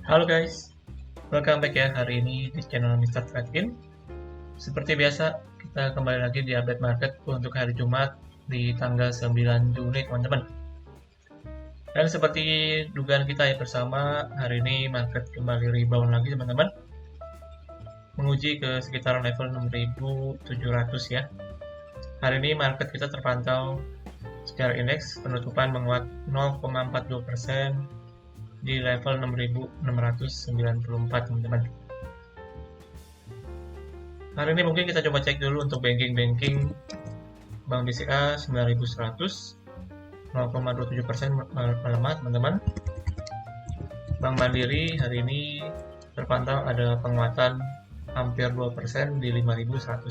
Halo guys, welcome back ya hari ini di channel Mr. Trading. Seperti biasa, kita kembali lagi di update market untuk hari Jumat di tanggal 9 Juni teman-teman. Dan seperti dugaan kita ya bersama, hari ini market kembali rebound lagi teman-teman. Menguji ke sekitaran level 6.700 ya. Hari ini market kita terpantau secara indeks penutupan menguat 0,42% di level 6.694 teman-teman. Hari ini mungkin kita coba cek dulu untuk banking Bank BCA 9.100 0,27% melemah teman-teman. Bank Mandiri hari ini terpantau ada penguatan hampir 2% di 5.125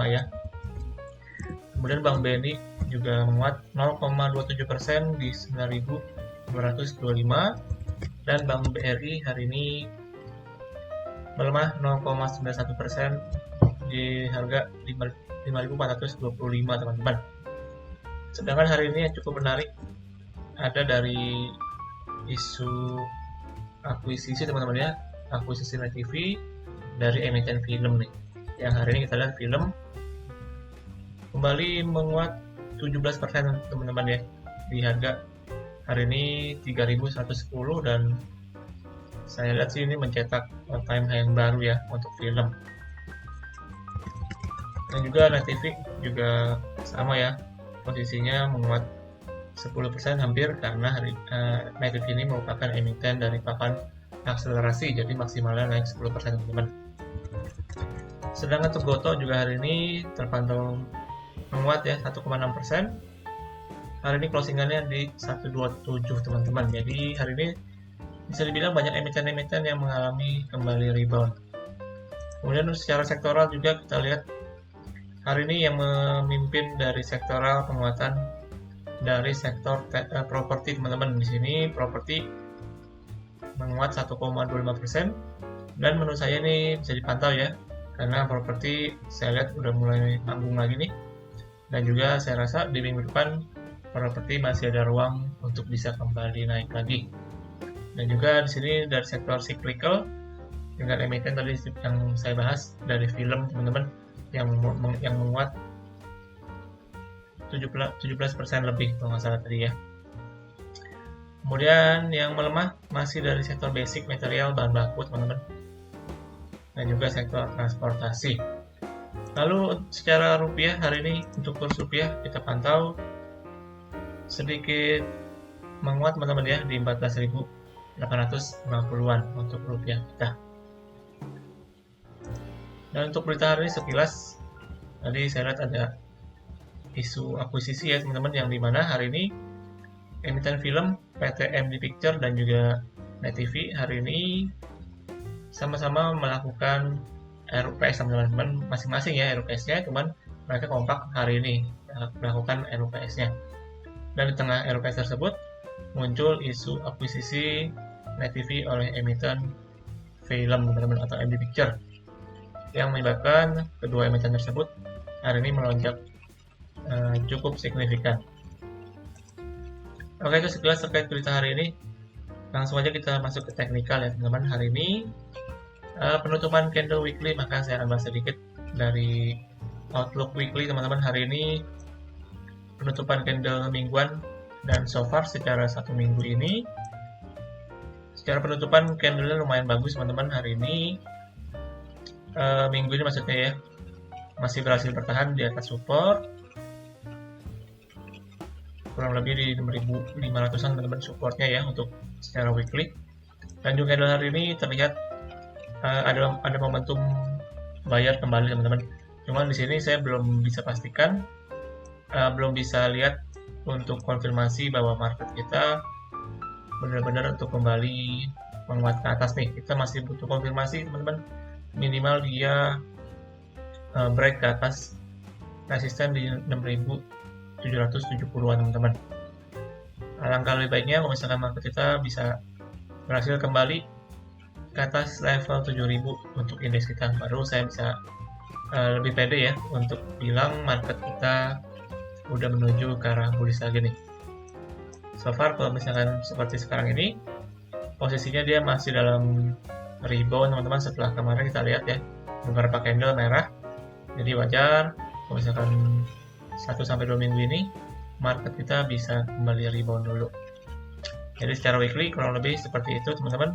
ya. Kemudian Bank BNI juga menguat 0,27% di 9.225 dan Bank BRI hari ini melemah 0,91% di harga 5.425 teman-teman. Sedangkan hari ini yang cukup menarik ada dari isu akuisisi teman-teman ya, akuisisi Net TV dari emiten film nih. Yang hari ini kita lihat film kembali menguat 17% teman-teman ya, di harga hari ini 3.110 dan saya lihat sih ini mencetak all time high yang baru ya untuk film. Dan juga Net TV juga sama ya, posisinya menguat 10% hampir karena Net TV ini merupakan emiten dari papan akselerasi, jadi maksimalnya naik 10% teman-teman. Sedangkan untuk Gotoh juga hari ini terpantau menguat ya 1,6%. Hari ini closingannya di 127 teman-teman. Jadi hari ini bisa dibilang banyak emiten-emiten yang mengalami kembali rebound. Kemudian secara sektoral juga kita lihat hari ini yang memimpin dari sektoral penguatan dari sektor properti teman-teman. Di sini properti menguat 1,25% dan menurut saya ini bisa dipantau ya, karena properti saya lihat udah mulai nanggung lagi nih. Dan juga saya rasa di minggu depan properti masih ada ruang untuk bisa kembali naik lagi. Dan juga di sini dari sektor cyclical dengan emiten tadi yang saya bahas dari film teman-teman yang menguat 17% lebih kalau nggak salah tadi ya. Kemudian yang melemah masih dari sektor basic material bahan baku teman-teman, dan juga sektor transportasi. Lalu secara rupiah hari ini untuk kurs rupiah kita pantau sedikit menguat teman-teman ya di 14.850-an untuk rupiah kita. Dan untuk berita hari ini sekilas tadi saya lihat ada isu akuisisi ya teman-teman, yang dimana hari ini emiten film PT MD Picture dan juga Net TV hari ini sama-sama melakukan RUPS teman-teman, masing-masing ya RUPS-nya, cuman mereka kompak hari ini melakukan RUPS-nya. Dan di tengah RUPS tersebut muncul isu akuisisi Net TV oleh emiten film teman-teman atau MD Picture, yang menyebabkan kedua emiten tersebut hari ini melonjak cukup signifikan. Oke, itu sekilas terkait berita hari ini. Langsung aja kita masuk ke teknikal ya teman-teman. Hari ini penutupan candle weekly, maka saya akan bahas sedikit dari outlook weekly teman-teman. Hari ini penutupan candle mingguan dan so far secara satu minggu ini secara penutupan candle lumayan bagus teman-teman. Hari ini minggu ini maksudnya ya, masih berhasil bertahan di atas support kurang lebih di 6.500an teman-teman supportnya ya untuk secara weekly. Dan juga candle hari ini terlihat ada momentum bayar kembali teman-teman. Cuman di sini saya belum bisa pastikan, belum bisa lihat untuk konfirmasi bahwa market kita benar-benar untuk kembali menguat ke atas nih. Kita masih butuh konfirmasi teman-teman, minimal dia break ke atas resisten di 6.770-an teman-teman. Alangkah lebih baiknya kalau misalkan market kita bisa berhasil kembali ke atas level 7.000 untuk indeks kita, baru saya bisa lebih pede ya untuk bilang market kita udah menuju ke arah bullish lagi nih. So far kalau misalkan seperti sekarang ini posisinya dia masih dalam rebound teman-teman. Setelah kemarin kita lihat ya beberapa candle merah, jadi wajar kalau misalkan 1-2 minggu ini market kita bisa kembali rebound dulu. Jadi secara weekly kurang lebih seperti itu teman-teman.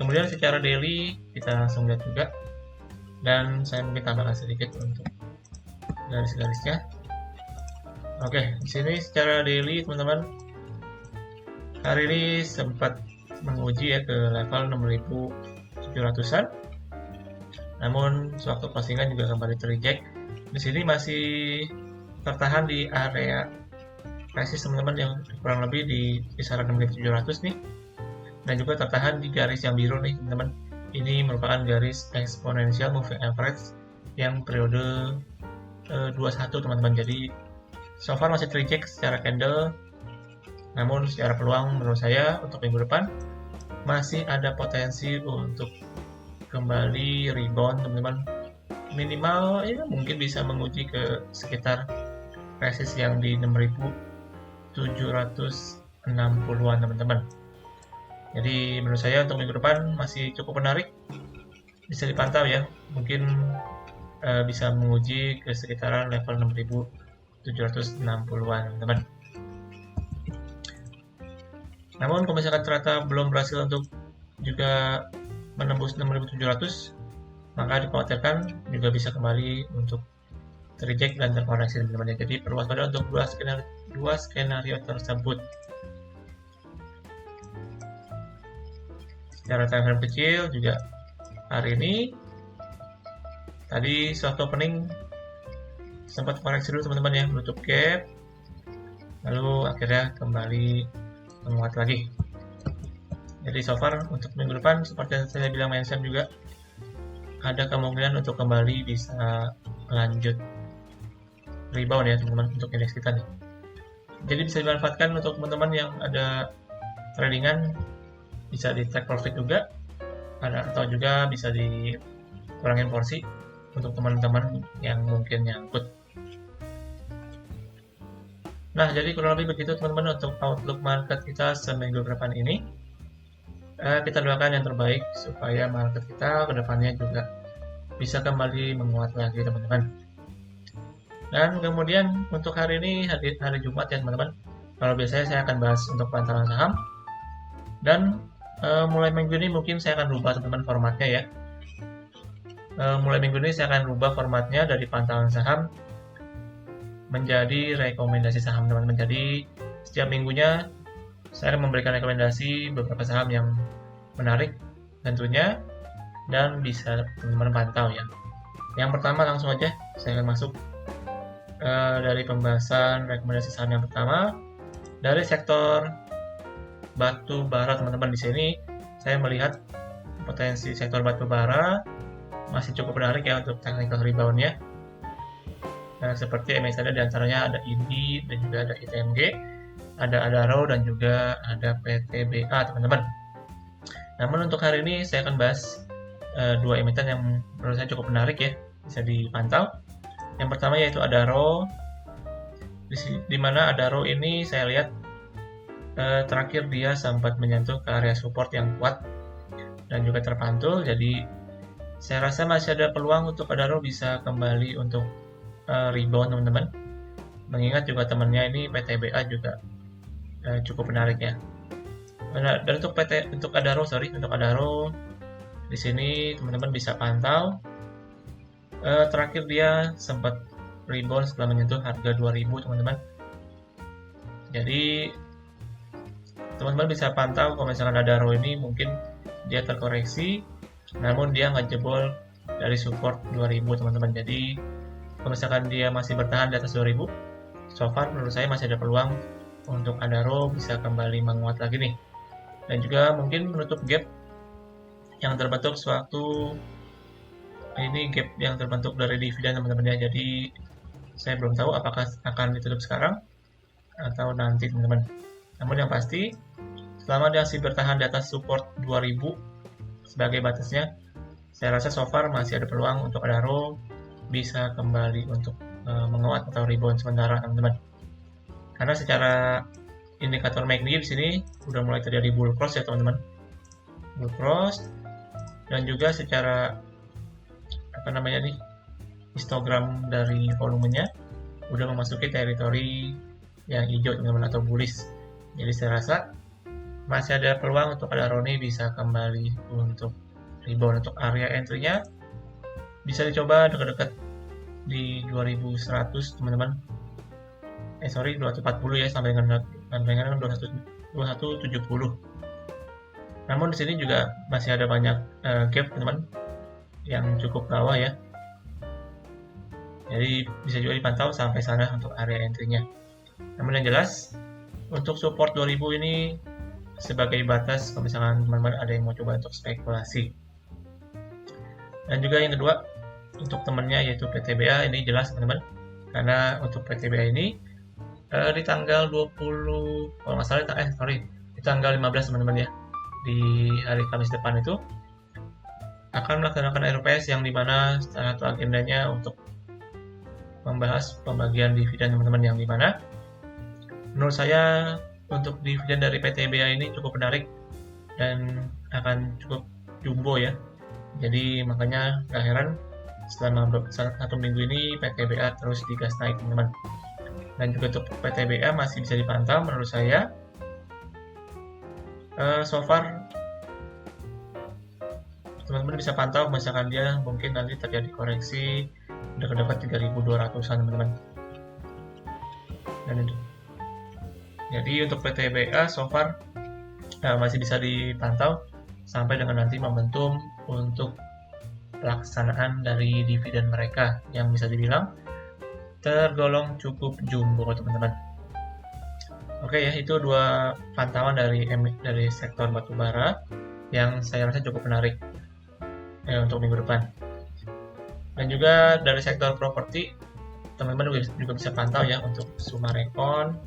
Kemudian secara daily kita langsung lihat juga, dan saya mungkin tambahkan sedikit untuk garis-garisnya. Oke, di sini secara daily teman-teman, hari ini sempat menguji ya ke level 6.700-an. Namun sewaktu closingan juga kembali terreject. Di sini masih tertahan di area resist teman-teman yang kurang lebih di kisaran 6.700 nih. Dan juga tertahan di garis yang biru nih teman-teman. Ini merupakan garis exponential moving average yang periode 21 teman-teman. Jadi so far masih terreject secara candle, namun secara peluang menurut saya untuk minggu depan masih ada potensi untuk kembali rebound teman-teman. Minimal ya mungkin bisa menguji ke sekitar resist yang di 6.760-an teman-teman. Jadi menurut saya untuk minggu depan masih cukup menarik, bisa dipantau ya. Mungkin bisa menguji ke sekitaran level 6.760-an teman-teman. Namun kalau misalkan ternyata belum berhasil untuk juga menembus 6.700, maka dikhawatirkan juga bisa kembali untuk terreject dan terkoreksi teman-teman. Jadi perlu waspada untuk dua skenario tersebut. Secara time frame kecil juga hari ini tadi soft opening sempat koreksi dulu teman-teman ya, menutup gap, lalu akhirnya kembali menguat lagi. Jadi so far untuk minggu depan seperti yang saya bilang mention juga ada kemungkinan untuk kembali bisa lanjut rebound ya teman-teman untuk indeks kita nih. Jadi bisa dimanfaatkan untuk teman-teman yang ada tradingan, bisa di take profit juga, atau juga bisa dikurangin porsi untuk teman-teman yang mungkin nyangkut. Nah, jadi kurang lebih begitu teman-teman untuk outlook market kita seminggu ke depan ini. Kita doakan yang terbaik supaya market kita ke depannya juga bisa kembali menguat lagi teman-teman. Dan kemudian untuk hari ini, hari Jumat ya teman-teman, kalau biasanya saya akan bahas untuk pantauan saham. Dan mulai minggu ini mungkin saya akan rubah teman-teman formatnya ya. Mulai minggu ini saya akan rubah formatnya dari pantauan saham menjadi rekomendasi saham teman-teman. Jadi setiap minggunya saya akan memberikan rekomendasi beberapa saham yang menarik tentunya dan bisa teman-teman pantau ya. Yang pertama langsung aja saya akan masuk dari pembahasan rekomendasi saham yang pertama dari sektor batu bara teman-teman. Di sini saya melihat potensi sektor batu bara masih cukup menarik ya untuk technical rebound-nya. Seperti MSCI diantaranya ada INDI dan juga ada ITMG, ada Adaro dan juga ada PTBA teman-teman. Namun untuk hari ini saya akan bahas dua emiten yang menurut saya cukup menarik ya, bisa dipantau. Yang pertama yaitu Adaro, di mana Adaro ini saya lihat terakhir dia sempat menyentuh ke area support yang kuat dan juga terpantul. Jadi saya rasa masih ada peluang untuk Adaro bisa kembali untuk rebound teman-teman. Mengingat juga temannya ini PTBA juga cukup menarik ya. Dan untuk Adaro di sini teman-teman bisa pantau. Terakhir dia sempat rebound setelah menyentuh harga 2000 teman-teman. Jadi teman-teman bisa pantau kalau misalkan Adaro ini mungkin dia terkoreksi, namun dia nggak jebol dari support 2000 teman-teman. Jadi kalau misalkan dia masih bertahan di atas 2000, so far menurut saya masih ada peluang untuk Adaro bisa kembali menguat lagi nih. Dan juga mungkin menutup gap yang terbentuk sewaktu ini, gap yang terbentuk dari dividen teman-teman ya. Jadi saya belum tahu apakah akan ditutup sekarang atau nanti teman-teman. Namun yang pasti selama dia masih bertahan di atas support 2000 sebagai batasnya, saya rasa so far masih ada peluang untuk Adaro bisa kembali untuk menguat atau rebound sementara teman-teman. Karena secara indikator MACD di sini udah mulai terjadi bull cross ya teman-teman. full cross, dan juga secara histogram dari volumenya udah memasuki teritori yang hijau teman-teman, atau bullish. Jadi saya rasa masih ada peluang untuk ada Roni bisa kembali untuk rebound. Untuk area entry-nya bisa dicoba dekat-dekat di 2100 teman-teman. 240 ya, sampai dengan 2170. Namun di sini juga masih ada banyak gap teman-teman yang cukup bawah ya. Jadi bisa juga dipantau sampai sana untuk area entry-nya. Namun yang jelas untuk support 2000 ini sebagai batas kalau misalkan teman-teman ada yang mau coba untuk spekulasi. Dan juga yang kedua untuk temannya yaitu PTBA, ini jelas teman-teman, karena untuk PTBA ini di tanggal 20 kalau nggak salah di tanggal 15 teman-teman ya, di hari Kamis depan itu akan melaksanakan RPS yang dimana salah satu agendanya untuk membahas pembagian dividen teman-teman, yang dimana menurut saya untuk dividen dari PTBA ini cukup menarik dan akan cukup jumbo ya. Jadi makanya gak heran selama 1 minggu ini PTBA terus digas naik teman-teman. Dan juga untuk PTBA masih bisa dipantau menurut saya. So far teman-teman bisa pantau misalkan dia mungkin nanti terjadi koreksi dekat-dekat 3200-an teman-teman. Dan itu. Jadi untuk PTBA so far masih bisa dipantau sampai dengan nanti momentum untuk pelaksanaan dari dividen mereka yang bisa dibilang tergolong cukup jumbo teman-teman. Oke ya, itu dua pantauan dari sektor batubara yang saya rasa cukup menarik untuk minggu depan. Dan juga dari sektor properti teman-teman juga bisa pantau ya untuk Summarecon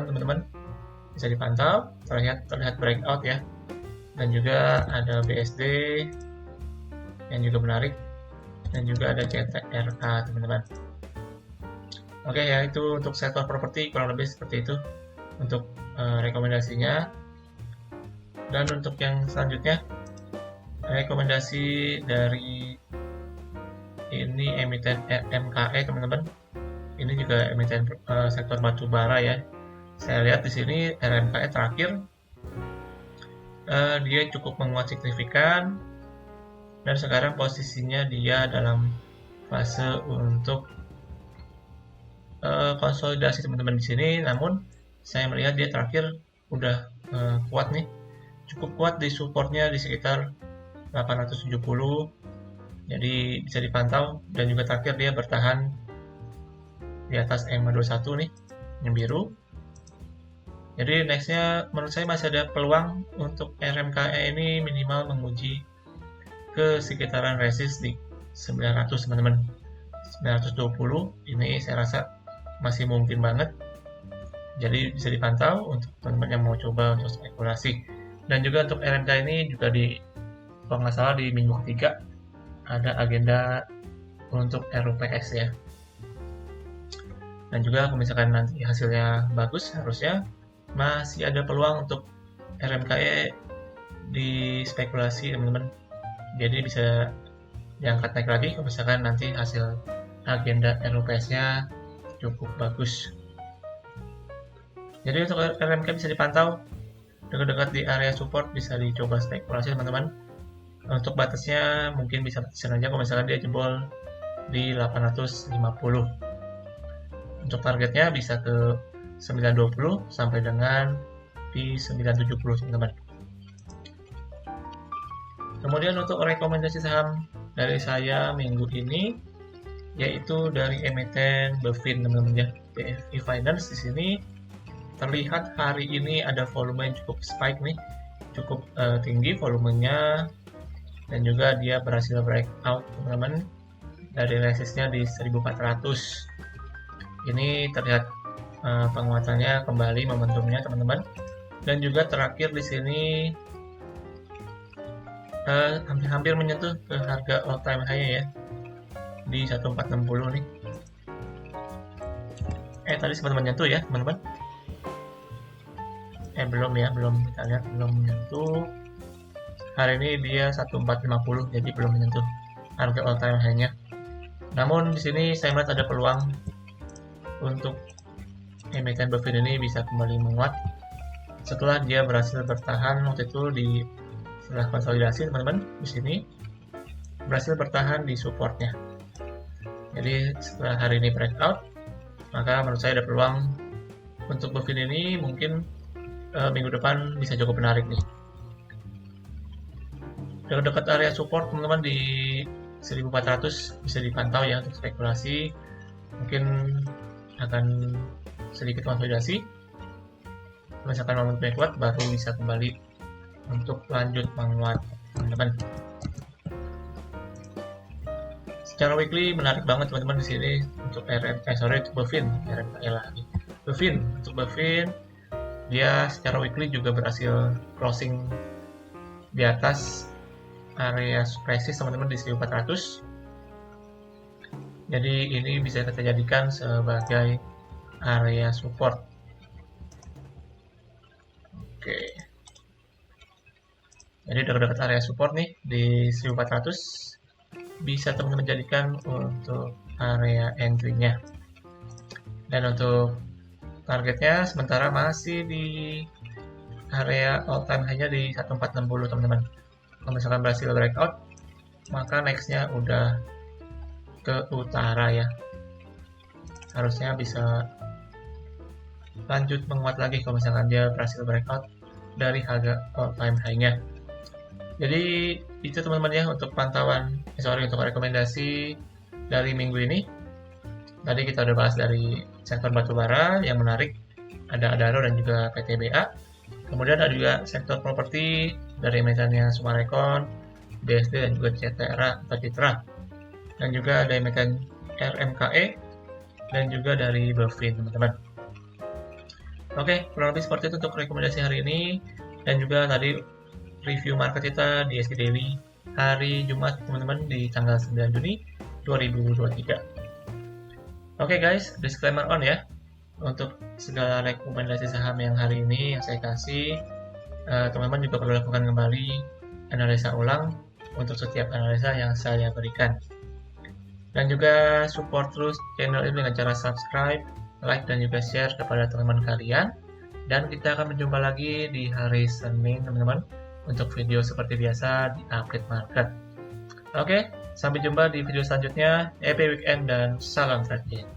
teman-teman bisa dipantau, terlihat breakout ya. Dan juga ada BSD yang juga menarik, dan juga ada CTRA teman-teman. Oke ya, itu untuk sektor properti kurang lebih seperti itu untuk rekomendasinya. Dan untuk yang selanjutnya rekomendasi dari ini emiten RMKE teman-teman. Ini juga emiten sektor batubara ya. Saya lihat di sini RMKE terakhir dia cukup menguat signifikan, dan sekarang posisinya dia dalam fase untuk konsolidasi teman-teman di sini. Namun saya melihat dia terakhir udah kuat nih, cukup kuat di supportnya di sekitar 870. Jadi bisa dipantau, dan juga terakhir dia bertahan di atas EMA21 nih yang biru. Jadi nextnya menurut saya masih ada peluang untuk RMKE ini minimal menguji ke sekitaran resist di 900 teman-teman. 920 ini saya rasa masih mungkin banget. Jadi bisa dipantau untuk teman-teman yang mau coba untuk spekulasi. Dan juga untuk RMKE ini juga kalau nggak salah di minggu ketiga ada agenda untuk RUPS ya. Dan juga kalau misalkan nanti hasilnya bagus, harusnya masih ada peluang untuk RMKE di spekulasi teman-teman. Jadi bisa diangkat naik lagi kalau misalkan nanti hasil agenda RUPS-nya cukup bagus. Jadi untuk RMKE bisa dipantau dekat-dekat di area support, bisa dicoba spekulasi teman-teman. Untuk batasnya mungkin bisa batasin aja kalau misalkan dia jebol di 850. Untuk targetnya bisa ke 920 sampai dengan di 970 teman-teman. Kemudian untuk rekomendasi saham dari saya minggu ini yaitu dari emiten Bevin teman-teman ya, BFI Finance. Di sini terlihat hari ini ada volume yang cukup spike nih, cukup tinggi volumenya, dan juga dia berhasil breakout teman-teman dari resistnya di 1400. Ini terlihat penguatannya kembali momentumnya teman-teman. Dan juga terakhir di sini hampir menyentuh ke harga all time high ya di 1460 nih. Tadi sempat menyentuh ya teman-teman. Belum ya, belum kita lihat, belum menyentuh. hari ini dia 1450, jadi belum menyentuh harga all time high-nya. Namun di sini saya melihat ada peluang untuk emiten Buffin ini bisa kembali menguat setelah dia berhasil bertahan waktu itu setelah konsolidasi, teman-teman. Di sini berhasil bertahan di supportnya. Jadi setelah hari ini breakout, maka menurut saya ada peluang untuk Buffin ini mungkin minggu depan bisa cukup menarik nih. Dekat area support teman-teman di 1400 bisa dipantau ya untuk spekulasi. Mungkin akan sedikit konsolidasi. Misalkan momentum kuat baru bisa kembali untuk lanjut menguat, teman-teman. Secara weekly menarik banget teman-teman di sini untuk Buffin, untuk Buffin dia secara weekly juga berhasil closing di atas area resist teman-teman di 1400. Jadi ini bisa kita jadikan sebagai area support. Oke. Jadi dekat-dekat area support nih di 1400 bisa teman-teman jadikan untuk area entry-nya. Dan untuk targetnya sementara masih di area all time high-nya di 1460 teman-teman. Kalau misalkan berhasil breakout, maka next-nya udah ke utara ya. Harusnya bisa lanjut menguat lagi kalau misalkan dia berhasil breakout dari harga all time high-nya. Jadi itu teman-teman ya untuk untuk rekomendasi dari minggu ini. Tadi kita udah bahas dari sektor batubara yang menarik, ada Adaro dan juga PTBA. Kemudian ada juga sektor properti dari emitennya Summarecon, BSD dan juga Citra. Dan juga ada emiten RMKE dan juga dari Buffin, teman-teman. Oke, kurang lebih seperti itu untuk rekomendasi hari ini. Dan juga tadi review market kita di ST Daily hari Jumat, teman-teman, di tanggal 9 Juni 2023. Oke guys, disclaimer on ya. Untuk segala rekomendasi saham yang hari ini yang saya kasih, teman-teman juga perlu lakukan kembali analisa ulang untuk setiap analisa yang saya berikan. Dan juga support terus channel ini dengan cara subscribe, like, dan juga share kepada teman-teman kalian. Dan kita akan berjumpa lagi di hari Senin, teman-teman, untuk video seperti biasa di update market. Oke, sampai jumpa di video selanjutnya. Happy weekend dan salam trading.